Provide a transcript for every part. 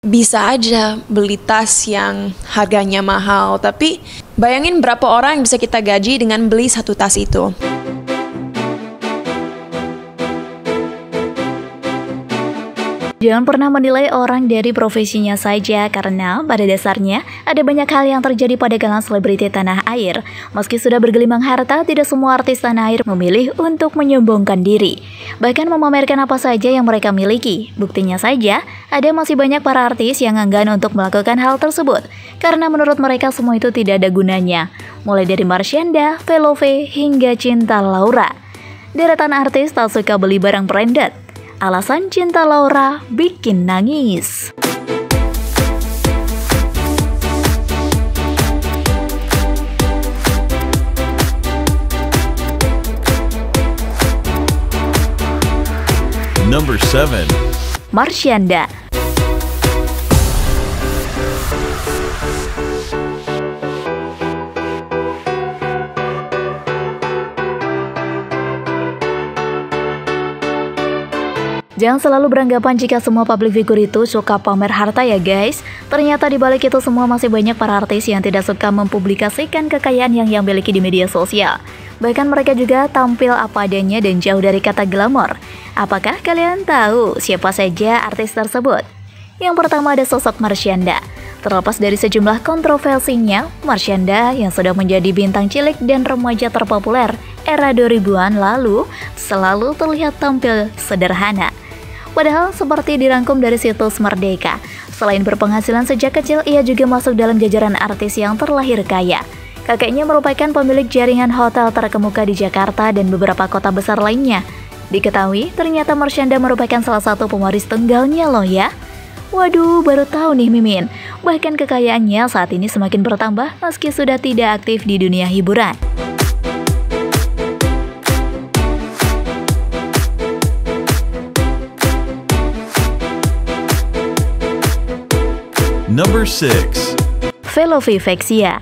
bisa aja beli tas yang harganya mahal, tapi bayangin berapa orang yang bisa kita gaji dengan beli satu tas itu. Jangan pernah menilai orang dari profesinya saja, karena pada dasarnya ada banyak hal yang terjadi pada kalangan selebriti tanah air. Meski sudah bergelimang harta, tidak semua artis tanah air memilih untuk menyombongkan diri, bahkan memamerkan apa saja yang mereka miliki. Buktinya saja, ada masih banyak para artis yang enggan untuk melakukan hal tersebut, karena menurut mereka semua itu tidak ada gunanya. Mulai dari Marshanda, Velove, hingga Cinta Laura. Deretan artis tak suka beli barang branded. Alasan Cinta Laura bikin nangis. Number 7. Marshanda. Jangan selalu beranggapan jika semua public figure itu suka pamer harta ya guys. Ternyata di balik itu semua masih banyak para artis yang tidak suka mempublikasikan kekayaan yang miliki di media sosial. Bahkan mereka juga tampil apa adanya dan jauh dari kata glamor. Apakah kalian tahu siapa saja artis tersebut? Yang pertama ada sosok Marshanda. Terlepas dari sejumlah kontroversinya, Marshanda yang sudah menjadi bintang cilik dan remaja terpopuler era 2000-an lalu selalu terlihat tampil sederhana. Padahal seperti dirangkum dari situs Merdeka, selain berpenghasilan sejak kecil, ia juga masuk dalam jajaran artis yang terlahir kaya. Kakeknya merupakan pemilik jaringan hotel terkemuka di Jakarta dan beberapa kota besar lainnya. Diketahui, ternyata Marshanda merupakan salah satu pewaris tunggalnya loh ya. Waduh, baru tahu nih Mimin. Bahkan kekayaannya saat ini semakin bertambah meski sudah tidak aktif di dunia hiburan. Number 6. Velove Vexia.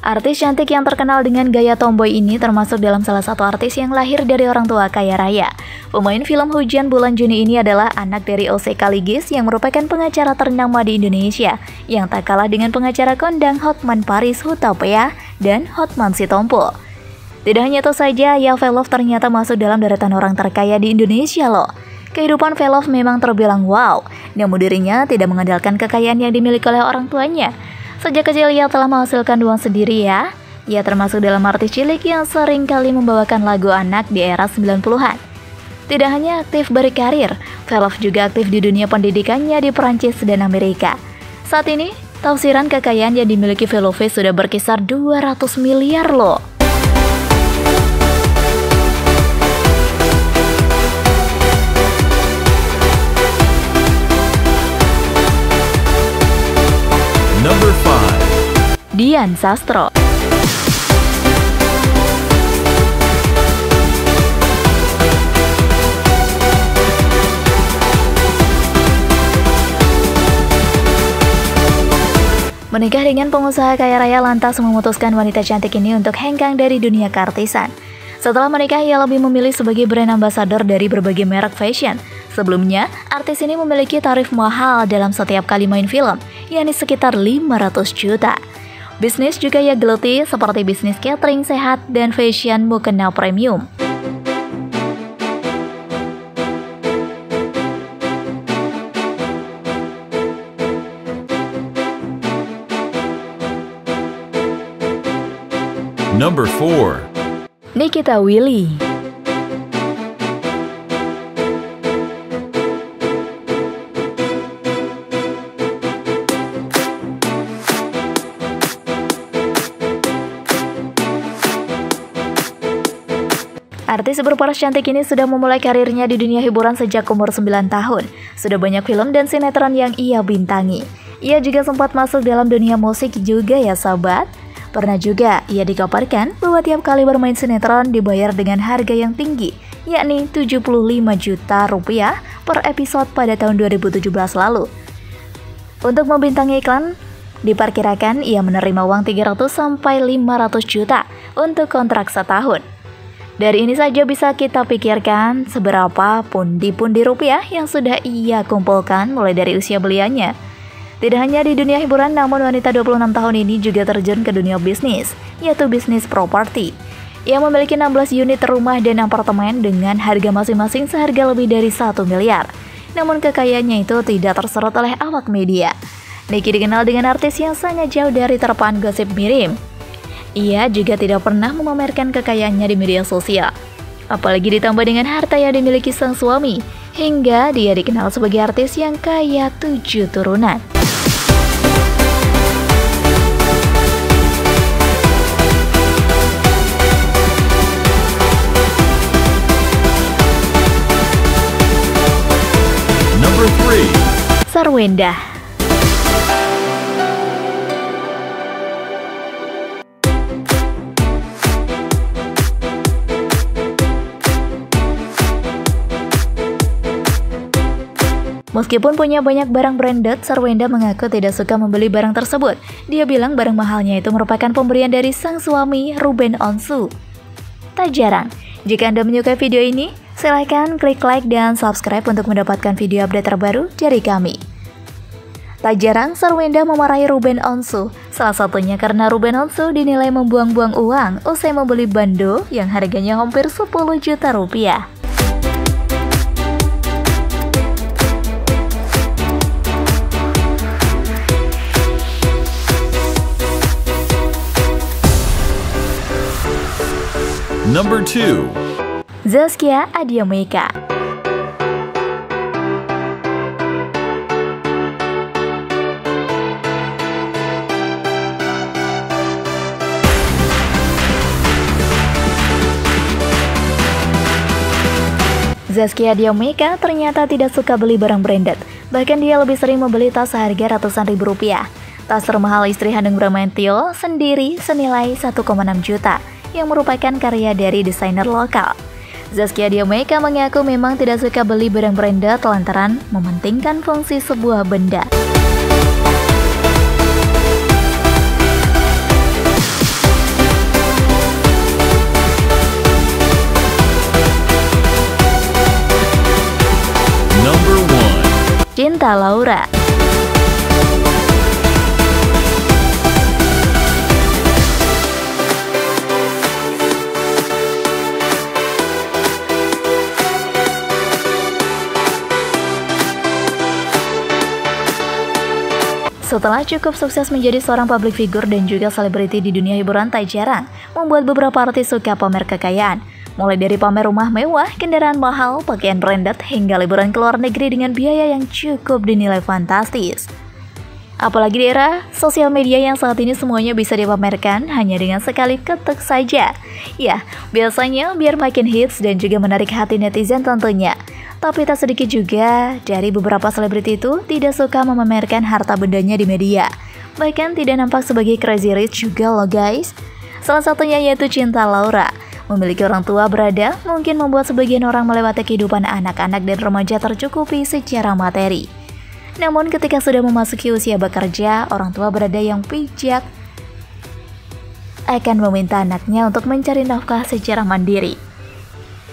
Artis cantik yang terkenal dengan gaya tomboy ini termasuk dalam salah satu artis yang lahir dari orang tua kaya raya. Pemain film Hujan Bulan Juni ini adalah anak dari O.C. Kaligis yang merupakan pengacara ternama di Indonesia, yang tak kalah dengan pengacara kondang Hotman Paris Hutapea dan Hotman Sitompul. Tidak hanya itu saja, ya Velove ternyata masuk dalam deretan orang terkaya di Indonesia loh. Kehidupan Velove memang terbilang wow, namun dirinya tidak mengandalkan kekayaan yang dimiliki oleh orang tuanya. Sejak kecil ia telah menghasilkan uang sendiri ya. Ia termasuk dalam artis cilik yang sering kali membawakan lagu anak di era 90-an. Tidak hanya aktif berkarir, Velove juga aktif di dunia pendidikannya di Perancis dan Amerika. Saat ini, tafsiran kekayaan yang dimiliki Velove sudah berkisar 200 miliar loh. Number 5. Dian Sastro. Menikah dengan pengusaha kaya raya lantas memutuskan wanita cantik ini untuk hengkang dari dunia keartisan. Setelah menikah, ia lebih memilih sebagai brand ambassador dari berbagai merek fashion. Sebelumnya, artis ini memiliki tarif mahal dalam setiap kali main film, yakni sekitar 500 juta. Bisnis juga ia geluti seperti bisnis catering sehat dan fashion mukena premium. Number 4. Nikita Willy. Artis berparas cantik ini sudah memulai karirnya di dunia hiburan sejak umur 9 tahun. Sudah banyak film dan sinetron yang ia bintangi. Ia juga sempat masuk dalam dunia musik juga ya sahabat. Pernah juga ia dikabarkan bahwa tiap kali bermain sinetron dibayar dengan harga yang tinggi, yakni 75 juta rupiah per episode pada tahun 2017 lalu. Untuk membintangi iklan, diperkirakan ia menerima uang 300 sampai 500 juta untuk kontrak setahun. Dari ini saja bisa kita pikirkan seberapa pundi-pundi rupiah yang sudah ia kumpulkan mulai dari usia belianya. Tidak hanya di dunia hiburan, namun wanita 26 tahun ini juga terjun ke dunia bisnis, yaitu bisnis properti. Ia memiliki 16 unit rumah dan apartemen dengan harga masing-masing seharga lebih dari 1 miliar. Namun kekayaannya itu tidak tersorot oleh awak media. Niki dikenal dengan artis yang sangat jauh dari terpaan gosip miring. Ia juga tidak pernah memamerkan kekayaannya di media sosial. Apalagi ditambah dengan harta yang dimiliki sang suami, hingga dia dikenal sebagai artis yang kaya 7 turunan. Number 3. Sarwenda. Meskipun punya banyak barang branded, Sarwenda mengaku tidak suka membeli barang tersebut. Dia bilang barang mahalnya itu merupakan pemberian dari sang suami, Ruben Onsu. Tak jarang, jika Anda menyukai video ini, silahkan klik like dan subscribe untuk mendapatkan video update terbaru dari kami. Tak jarang, Sarwenda memarahi Ruben Onsu, salah satunya karena Ruben Onsu dinilai membuang-buang uang usai membeli bando yang harganya hampir 10 juta rupiah. Number 2. Zaskia Adiameka. Zaskia Adiameka ternyata tidak suka beli barang branded. Bahkan dia lebih sering membeli tas seharga ratusan ribu rupiah. Tas termahal istri Hanung Bramantyo sendiri senilai 1,6 juta. Yang merupakan karya dari desainer lokal. Zaskia Adiameka mengaku memang tidak suka beli barang branded lantaran mementingkan fungsi sebuah benda. Number 1. Cinta Laura. Setelah cukup sukses menjadi seorang public figure dan juga selebriti di dunia hiburan, tak jarang membuat beberapa artis suka pamer kekayaan. Mulai dari pamer rumah mewah, kendaraan mahal, pakaian branded, hingga liburan ke luar negeri dengan biaya yang cukup dinilai fantastis. Apalagi di era sosial media yang saat ini semuanya bisa dipamerkan hanya dengan sekali ketik saja. Ya, biasanya biar makin hits dan juga menarik hati netizen tentunya. Tapi tak sedikit juga dari beberapa selebriti itu tidak suka memamerkan harta bendanya di media. Bahkan tidak nampak sebagai crazy rich juga loh guys. Salah satunya yaitu Cinta Laura. Memiliki orang tua berada mungkin membuat sebagian orang melewati kehidupan anak-anak dan remaja tercukupi secara materi. Namun ketika sudah memasuki usia bekerja, orang tua berada yang bijak akan meminta anaknya untuk mencari nafkah secara mandiri.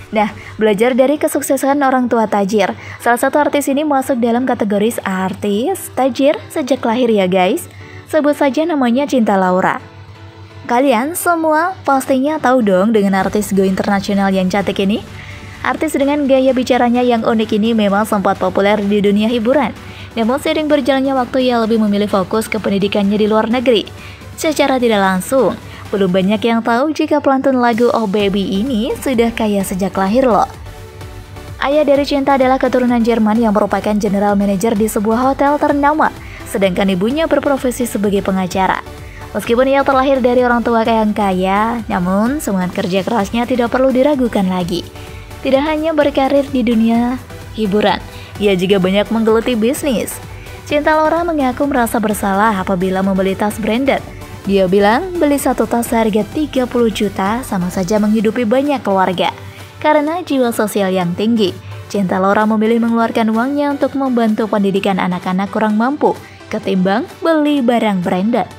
Nah, belajar dari kesuksesan orang tua tajir, salah satu artis ini masuk dalam kategori artis tajir sejak lahir ya guys. Sebut saja namanya Cinta Laura. Kalian semua pastinya tahu dong dengan artis go internasional yang cantik ini. Artis dengan gaya bicaranya yang unik ini memang sempat populer di dunia hiburan. Namun seiring berjalannya waktu ia lebih memilih fokus ke pendidikannya di luar negeri. Secara tidak langsung, belum banyak yang tahu jika pelantun lagu Oh Baby ini sudah kaya sejak lahir loh. Ayah dari Cinta adalah keturunan Jerman yang merupakan general manager di sebuah hotel ternama, sedangkan ibunya berprofesi sebagai pengacara. Meskipun ia terlahir dari orang tua yang kaya, namun semangat kerja kerasnya tidak perlu diragukan lagi. Tidak hanya berkarir di dunia hiburan, ia juga banyak menggeluti bisnis. Cinta Laura mengaku merasa bersalah apabila membeli tas branded. Dia bilang beli satu tas seharga 30 juta sama saja menghidupi banyak keluarga. Karena jiwa sosial yang tinggi, Cinta Laura memilih mengeluarkan uangnya untuk membantu pendidikan anak-anak kurang mampu ketimbang beli barang branded.